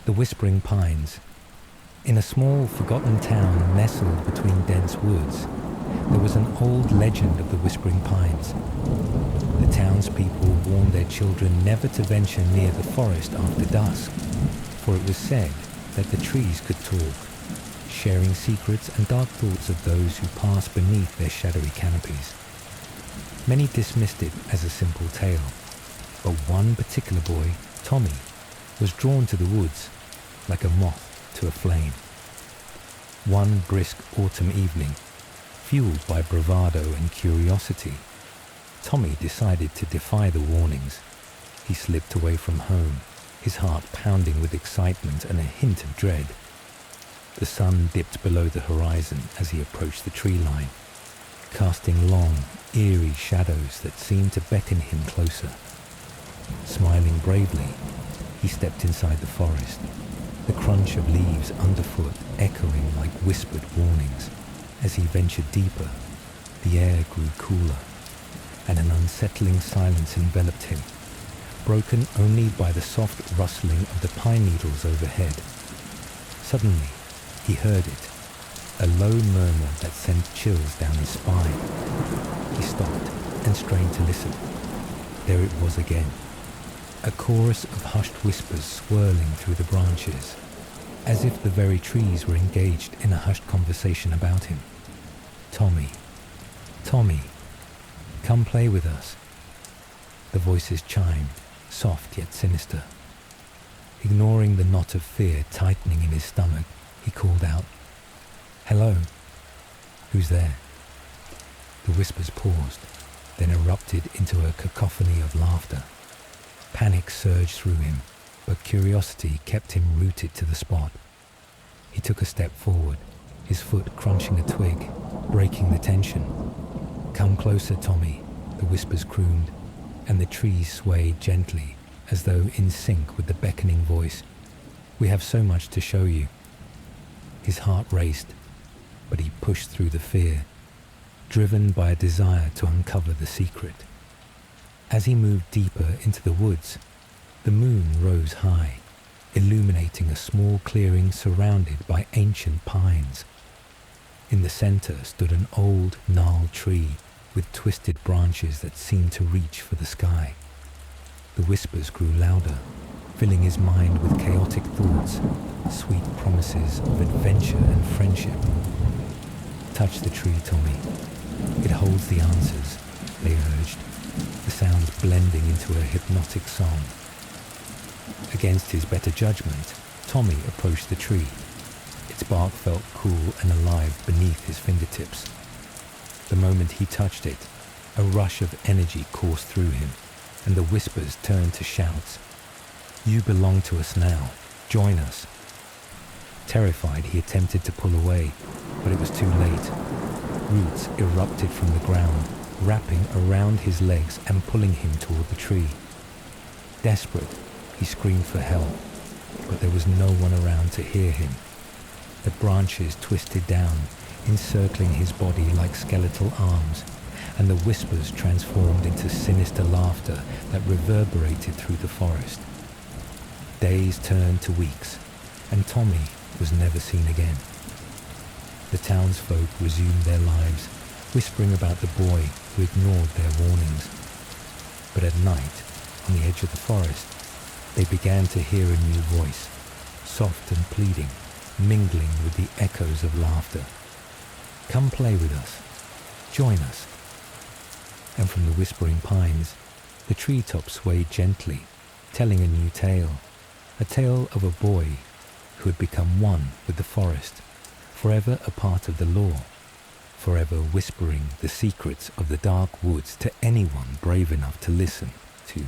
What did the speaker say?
The Whispering Pines. In a small, forgotten town nestled between dense woods, there was an old legend of the Whispering Pines. The townspeople warned their children never to venture near the forest after dusk, for it was said that the trees could talk, sharing secrets and dark thoughts of those who passed beneath their shadowy canopies. Many dismissed it as a simple tale, but one particular boy, Tommy, was drawn to the woods like a moth to a flame. One brisk autumn evening, fueled by bravado and curiosity, Tommy decided to defy the warnings. He slipped away from home, his heart pounding with excitement and a hint of dread. The sun dipped below the horizon as he approached the tree line, casting long, eerie shadows that seemed to beckon him closer. Smiling bravely, he stepped inside the forest, the crunch of leaves underfoot echoing like whispered warnings. As he ventured deeper, the air grew cooler, and an unsettling silence enveloped him, broken only by the soft rustling of the pine needles overhead. Suddenly, he heard it, a low murmur that sent chills down his spine. He stopped and strained to listen. There it was again, a chorus of hushed whispers swirling through the branches, as if the very trees were engaged in a hushed conversation about him. Tommy, Tommy, come play with us. The voices chimed, soft yet sinister. Ignoring the knot of fear tightening in his stomach, he called out, "Hello, who's there?" The whispers paused, then erupted into a cacophony of laughter. Panic surged through him, but curiosity kept him rooted to the spot. He took a step forward, his foot crunching a twig, breaking the tension. "Come closer, Tommy," the whispers crooned, and the trees swayed gently, as though in sync with the beckoning voice. "We have so much to show you." His heart raced, but he pushed through the fear, driven by a desire to uncover the secret. As he moved deeper into the woods, the moon rose high, illuminating a small clearing surrounded by ancient pines. In the center stood an old, gnarled tree with twisted branches that seemed to reach for the sky. The whispers grew louder, filling his mind with chaotic thoughts, sweet promises of adventure and friendship. "Touch the tree, Tommy. It holds the answers," they urged, the sounds blending into a hypnotic song. Against his better judgment, Tommy approached the tree. Its bark felt cool and alive beneath his fingertips. The moment he touched it, a rush of energy coursed through him, and the whispers turned to shouts. "You belong to us now. Join us." Terrified, he attempted to pull away, but it was too late. Roots erupted from the ground, wrapping around his legs and pulling him toward the tree. Desperate, he screamed for help, but there was no one around to hear him. The branches twisted down, encircling his body like skeletal arms, and the whispers transformed into sinister laughter that reverberated through the forest. Days turned to weeks, and Tommy was never seen again. The townsfolk resumed their lives, whispering about the boy who ignored their warnings. But at night, on the edge of the forest, they began to hear a new voice, soft and pleading, mingling with the echoes of laughter. "Come play with us. Join us." And from the whispering pines, the treetops swayed gently, telling a new tale, a tale of a boy who had become one with the forest, forever a part of the law, forever whispering the secrets of the dark woods to anyone brave enough to listen to